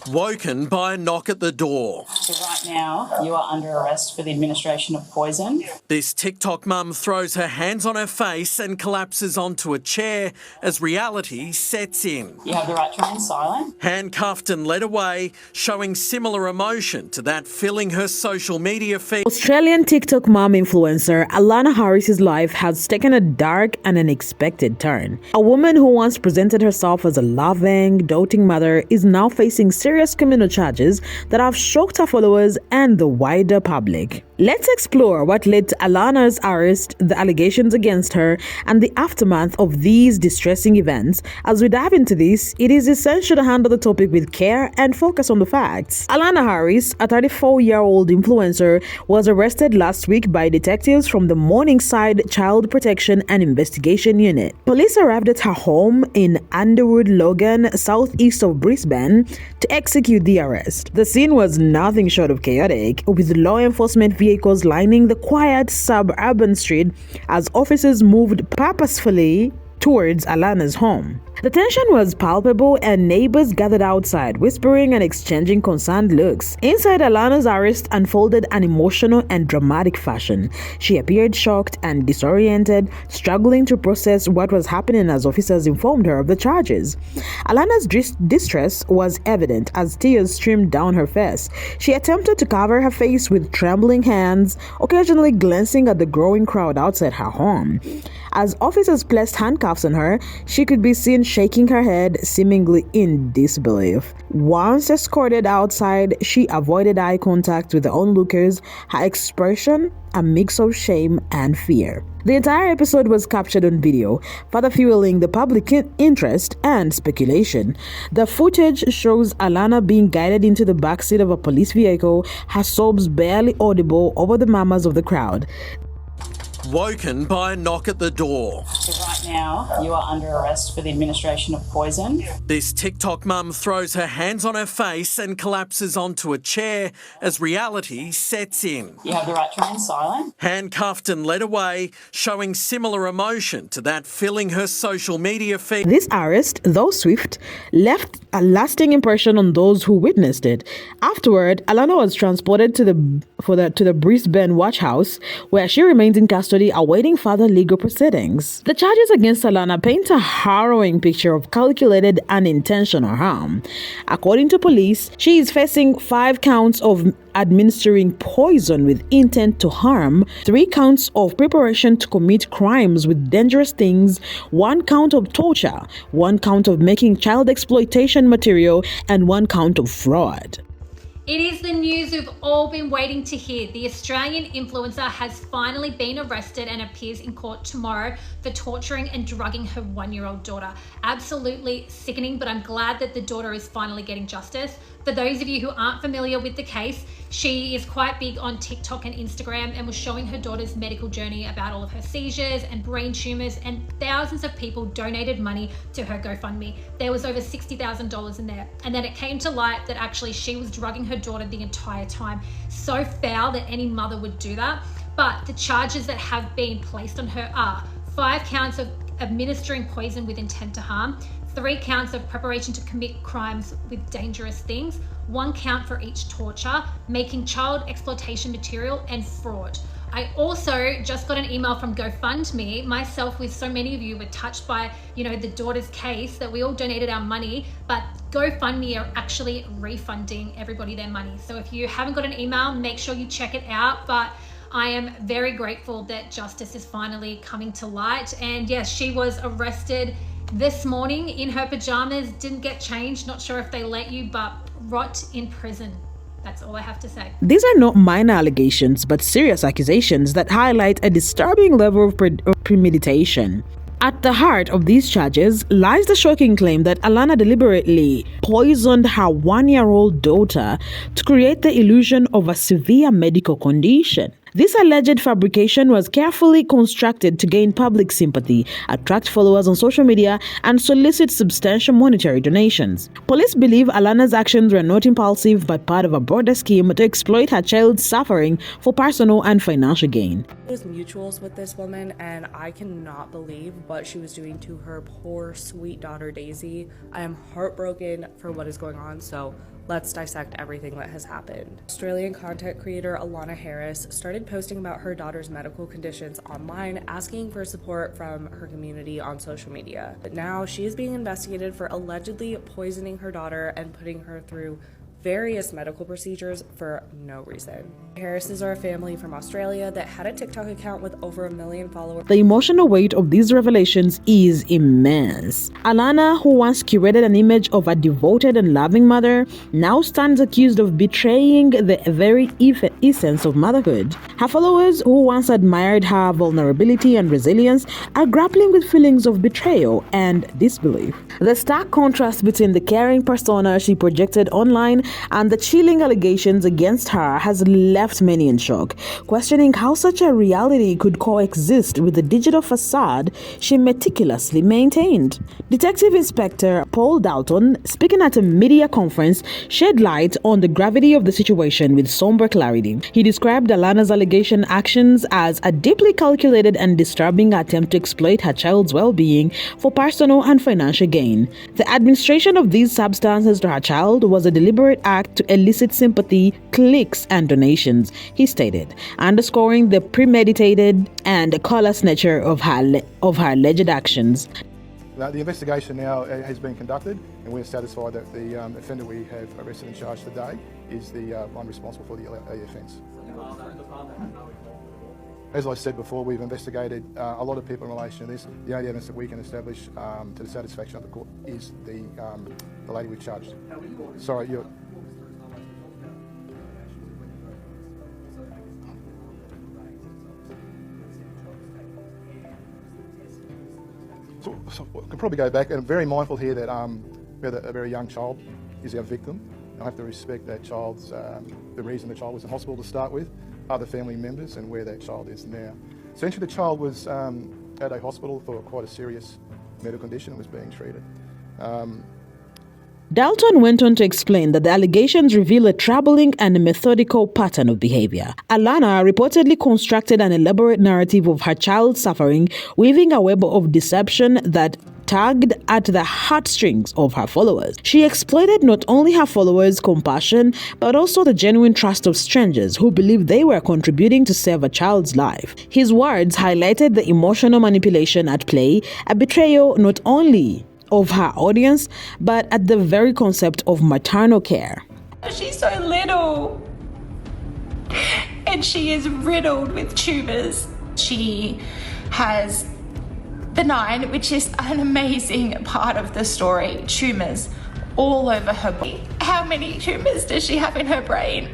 Woken by a knock at the door. So right now, you are under arrest for the administration of poison. This TikTok mum throws her hands on her face and collapses onto a chair as reality sets in. You have the right to remain silent. Handcuffed and led away, showing similar emotion to that filling her social media feed. Australian TikTok mom influencer Allanah Harris's life has taken a dark and unexpected turn. A woman who once presented herself as a loving, doting mother is now facing serious criminal charges that have shocked her followers and the wider public. Let's explore what led to Allannah's arrest, the allegations against her, and the aftermath of these distressing events. As we dive into this, it is essential to handle the topic with care and focus on the facts. Allanah Harris, a 34-year-old influencer, was arrested last week by detectives from the Morningside Child Protection and Investigation Unit. Police arrived at her home in Underwood, Logan, southeast of Brisbane, to execute the arrest. The scene was nothing short of chaotic, with law enforcement vehicles lining the quiet suburban street as officers moved purposefully towards Allannah's home. The tension was palpable and neighbors gathered outside, whispering and exchanging concerned looks. Inside, Allannah's arrest unfolded an emotional and dramatic fashion. She appeared shocked and disoriented, struggling to process what was happening as officers informed her of the charges. Allannah's distress was evident as tears streamed down her face. She attempted to cover her face with trembling hands, occasionally glancing at the growing crowd outside her home. As officers placed handcuffs on her, she could be seen shaking her head, seemingly in disbelief. Once escorted outside, she avoided eye contact with the onlookers, her expression a mix of shame and fear. The entire episode was captured on video, further fueling the public interest and speculation. The footage shows Allanah being guided into the backseat of a police vehicle, her sobs barely audible over the murmurs of the crowd. Woken by a knock at the door. So right now, you are under arrest for the administration of poison. This TikTok mum throws her hands on her face and collapses onto a chair as reality sets in. You have the right to remain silent. Handcuffed and led away, showing similar emotion to that filling her social media feed. This arrest, though swift, left a lasting impression on those who witnessed it. Afterward, Allanah was transported to the Brisbane Watch House, where she remains in custody awaiting further legal proceedings. The charges against Allanah paint a harrowing picture of calculated unintentional harm. According to police, she is facing 5 counts of administering poison with intent to harm, 3 counts of preparation to commit crimes with dangerous things, 1 count of torture, 1 count of making child exploitation material, and 1 count of fraud. It is the news we've all been waiting to hear. The Australian influencer has finally been arrested and appears in court tomorrow for torturing and drugging her 1-year-old daughter. Absolutely sickening, but I'm glad that the daughter is finally getting justice. For those of you who aren't familiar with the case, she is quite big on TikTok and Instagram and was showing her daughter's medical journey about all of her seizures and brain tumors, and thousands of people donated money to her GoFundMe. There was over $60,000 in there. And then it came to light that actually she was drugging her daughter the entire time. So foul that any mother would do that. But the charges that have been placed on her are 5 counts of administering poison with intent to harm, 3 counts of preparation to commit crimes with dangerous things, 1 count for each torture, making child exploitation material, and fraud. I also just got an email from GoFundMe. Myself, with so many of you, were touched by, the daughter's case, that we all donated our money, but GoFundMe are actually refunding everybody their money. So if you haven't got an email, make sure you check it out. But I am very grateful that justice is finally coming to light. And yes, she was arrested this morning in her pajamas, didn't get changed, not sure if they let you, but rot in prison. That's all I have to say. These are not minor allegations, but serious accusations that highlight a disturbing level of premeditation. At the heart of these charges lies the shocking claim that Allanah deliberately poisoned her 1-year-old daughter to create the illusion of a severe medical condition. This alleged fabrication was carefully constructed to gain public sympathy, attract followers on social media, and solicit substantial monetary donations. Police believe Allannah's actions were not impulsive but part of a broader scheme to exploit her child's suffering for personal and financial gain. was mutuals with this woman, and I cannot believe what she was doing to her poor, sweet daughter, Daisy. I am heartbroken for what is going on, so let's dissect everything that has happened. Australian content creator Allanah Harris started posting about her daughter's medical conditions online, asking for support from her community on social media. But now she is being investigated for allegedly poisoning her daughter and putting her through various medical procedures for no reason. Harrises are a family from Australia that had a TikTok account with over 1 million followers. The emotional weight of these revelations is immense. Allanah, who once curated an image of a devoted and loving mother, now stands accused of betraying the very essence of motherhood. Her followers, who once admired her vulnerability and resilience, are grappling with feelings of betrayal and disbelief. The stark contrast between the caring persona she projected online and the chilling allegations against her has left many in shock, questioning how such a reality could coexist with the digital facade she meticulously maintained. Detective Inspector Paul Dalton, speaking at a media conference, shed light on the gravity of the situation with somber clarity. He described Allannah's allegation actions as a deeply calculated and disturbing attempt to exploit her child's well-being for personal and financial gain. The administration of these substances to her child was a deliberate act to elicit sympathy, clicks, and donations, he stated, underscoring the premeditated and callous nature of her alleged actions. The investigation now has been conducted, and we're satisfied that the offender we have arrested and charged today is the one responsible for the offence. As I said before, we've investigated a lot of people in relation to this. The only evidence that we can establish to the satisfaction of the court is the lady we've charged. Sorry, you're... So we can probably go back, and I'm very mindful here that we have a very young child is our victim. I have to respect that child's, the reason the child was in hospital to start with, other family members, and where that child is now. Essentially, the child was at a hospital for quite a serious medical condition and was being treated. Dalton went on to explain that the allegations reveal a troubling and methodical pattern of behavior. Allanah reportedly constructed an elaborate narrative of her child's suffering, weaving a web of deception that tugged at the heartstrings of her followers. She exploited not only her followers' compassion, but also the genuine trust of strangers who believed they were contributing to save a child's life. His words highlighted the emotional manipulation at play, a betrayal not only of her audience, but at the very concept of maternal care. She's so little, and she is riddled with tumours. She has benign, which is an amazing part of the story, tumours all over her body. How many tumours does she have in her brain?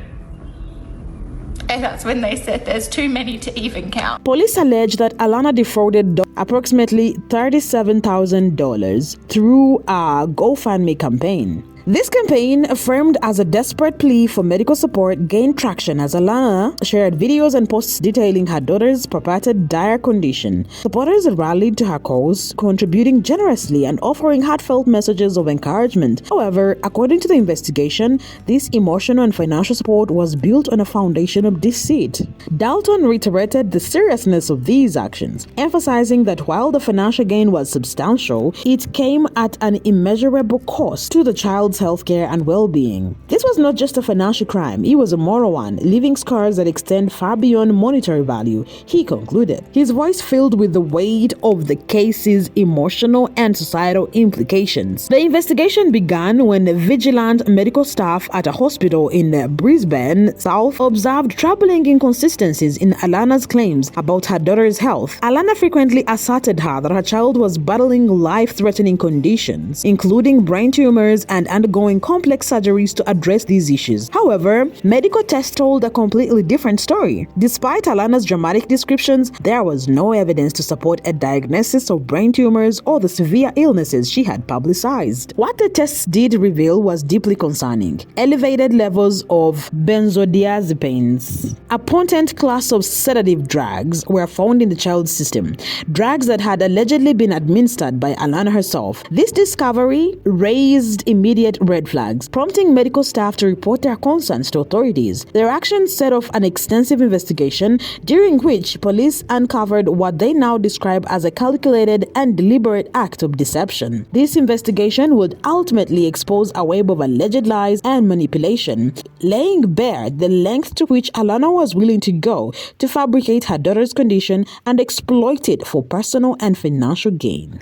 And that's when they said there's too many to even count. Police allege that Allanah defrauded approximately $37,000 through a GoFundMe campaign. This campaign, framed as a desperate plea for medical support, gained traction as Allanah shared videos and posts detailing her daughter's purported dire condition. Supporters rallied to her cause, contributing generously and offering heartfelt messages of encouragement. However, according to the investigation, this emotional and financial support was built on a foundation of deceit. Dalton reiterated the seriousness of these actions, emphasizing that while the financial gain was substantial, it came at an immeasurable cost to the child's healthcare and well-being. This was not just a financial crime, it was a moral one, leaving scars that extend far beyond monetary value, he concluded, his voice filled with the weight of the case's emotional and societal implications. The investigation began when vigilant medical staff at a hospital in Brisbane South observed troubling inconsistencies in Allannah's claims about her daughter's health. Allanah frequently asserted that her child was battling life-threatening conditions, including brain tumors and undergoing complex surgeries to address these issues. However, medical tests told a completely different story. Despite Allannah's dramatic descriptions, there was no evidence to support a diagnosis of brain tumors or the severe illnesses she had publicized. What the tests did reveal was deeply concerning. Elevated levels of benzodiazepines, a potent class of sedative drugs, were found in the child's system, drugs that had allegedly been administered by Allanah herself. This discovery raised immediate immediate red flags, prompting medical staff to report their concerns to authorities. Their actions set off an extensive investigation, during which police uncovered what they now describe as a calculated and deliberate act of deception. This investigation would ultimately expose a web of alleged lies and manipulation, laying bare the length to which Allanah was willing to go to fabricate her daughter's condition and exploit it for personal and financial gain.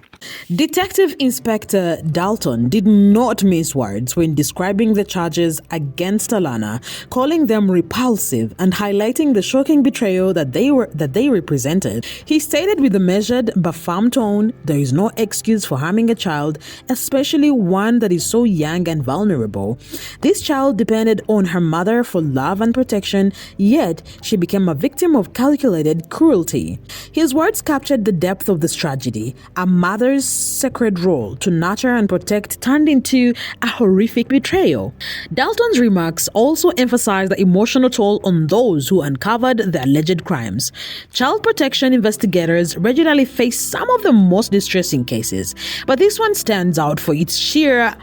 Detective Inspector Dalton did not mince words when describing the charges against Allanah, calling them repulsive and highlighting the shocking betrayal that they represented. He stated with a measured but firm tone, "There is no excuse for harming a child, especially one that is so young and vulnerable. This child depended on her mother for love and protection, yet she became a victim of calculated cruelty." His words captured the depth of this tragedy. A mother's sacred role to nurture and protect turned into a horrific betrayal. Dalton's remarks also emphasized the emotional toll on those who uncovered the alleged crimes. Child protection investigators regularly face some of the most distressing cases, but this one stands out for its sheer,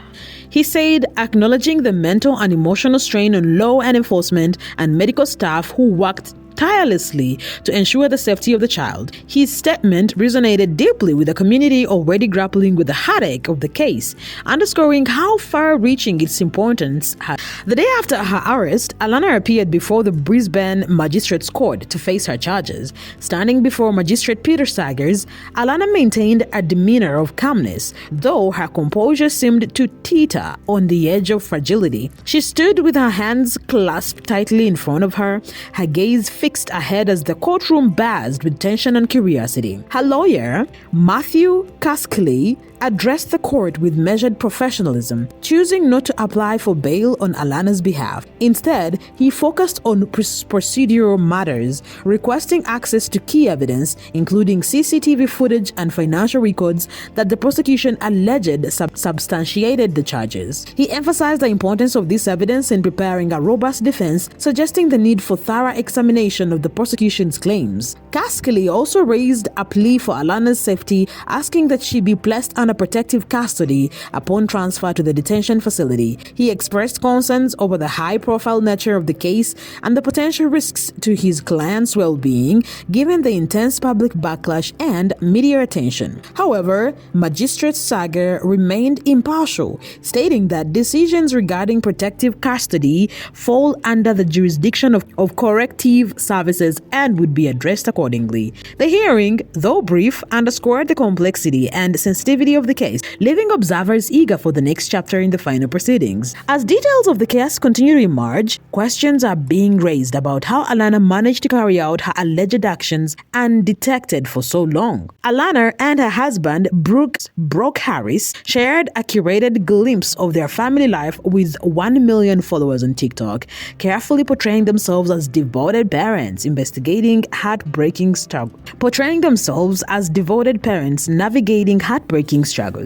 he said, acknowledging the mental and emotional strain on law and enforcement and medical staff who worked tirelessly to ensure the safety of the child. His statement resonated deeply with a community already grappling with the heartache of the case, underscoring how far-reaching its importance had. The day after her arrest, Allanah appeared before the Brisbane Magistrates Court to face her charges. Standing before Magistrate Peter Saggers, Allanah maintained a demeanor of calmness, though her composure seemed to teeter on the edge of fragility. She stood with her hands clasped tightly in front of her, her gaze fixed ahead as the courtroom buzzed with tension and curiosity. Her lawyer, Matthew Caskley, addressed the court with measured professionalism, choosing not to apply for bail on Allannah's behalf. Instead, he focused on procedural matters, requesting access to key evidence, including CCTV footage and financial records that the prosecution alleged substantiated the charges. He emphasized the importance of this evidence in preparing a robust defense, suggesting the need for thorough examination of the prosecution's claims. Caskley also raised a plea for Allannah's safety, asking that she be placed under protective custody upon transfer to the detention facility. He expressed concerns over the high-profile nature of the case and the potential risks to his client's well-being, given the intense public backlash and media attention. However, Magistrate Sager remained impartial, stating that decisions regarding protective custody fall under the jurisdiction of corrective services and would be addressed accordingly. The hearing, though brief, underscored the complexity and sensitivity of the case, leaving observers eager for the next chapter in the final proceedings. As details of the case continue to emerge, questions are being raised about how Allanah managed to carry out her alleged actions undetected for so long. Allanah and her husband, Brooke Harris, shared a curated glimpse of their family life with 1 million followers on TikTok, carefully portraying themselves as devoted parents navigating heartbreaking struggle.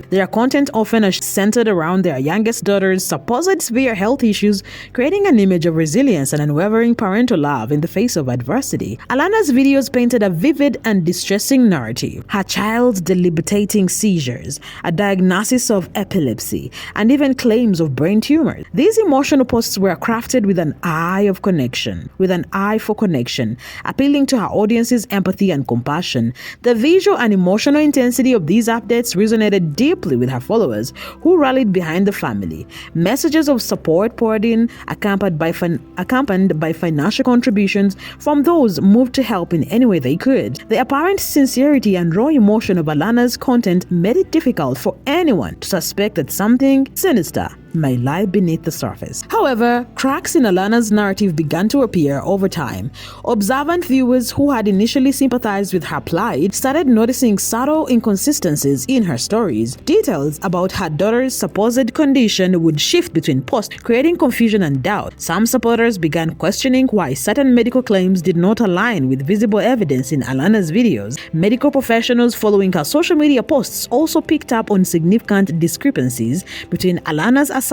Their content often is centered around their youngest daughter's supposed severe health issues, creating an image of resilience and unwavering parental love in the face of adversity. Allannah's videos painted a vivid and distressing narrative. Her child's debilitating seizures, a diagnosis of epilepsy, and even claims of brain tumors. These emotional posts were crafted with an eye for connection, appealing to her audience's empathy and compassion. The visual and emotional intensity of these updates resonated deeply with her followers, who rallied behind the family. Messages of support poured in, accompanied by financial contributions from those moved to help in any way they could. The apparent sincerity and raw emotion of Allannah's content made it difficult for anyone to suspect that something sinister may lie beneath the surface. However, cracks in Allannah's narrative began to appear over time. Observant viewers who had initially sympathized with her plight started noticing subtle inconsistencies in her stories. Details about her daughter's supposed condition would shift between posts, creating confusion and doubt. Some supporters began questioning why certain medical claims did not align with visible evidence in Allannah's videos. Medical professionals following her social media posts also picked up on significant discrepancies between Allannah's assertions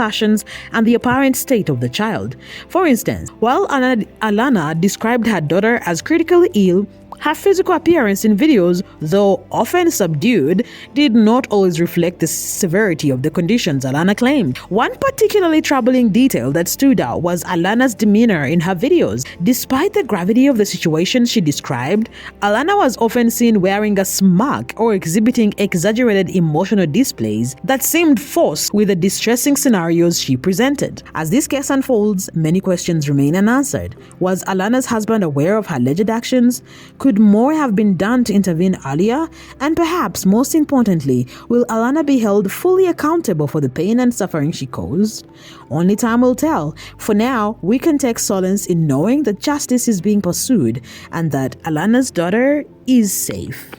and the apparent state of the child. For instance, while Allanah described her daughter as critically ill, Her physical appearance in videos, though often subdued, did not always reflect the severity of the conditions Allanah claimed. One particularly troubling detail that stood out was Allannah's demeanor in her videos. Despite the gravity of the situation she described, Allanah was often seen wearing a smirk or exhibiting exaggerated emotional displays that seemed forced with the distressing scenarios she presented. As this case unfolds, many questions remain unanswered. Was Allannah's husband aware of her alleged actions? Could more have been done to intervene earlier? And perhaps most importantly, will Allanah be held fully accountable for the pain and suffering she caused? Only time will tell. For now, we can take solace in knowing that justice is being pursued and that Allannah's daughter is safe.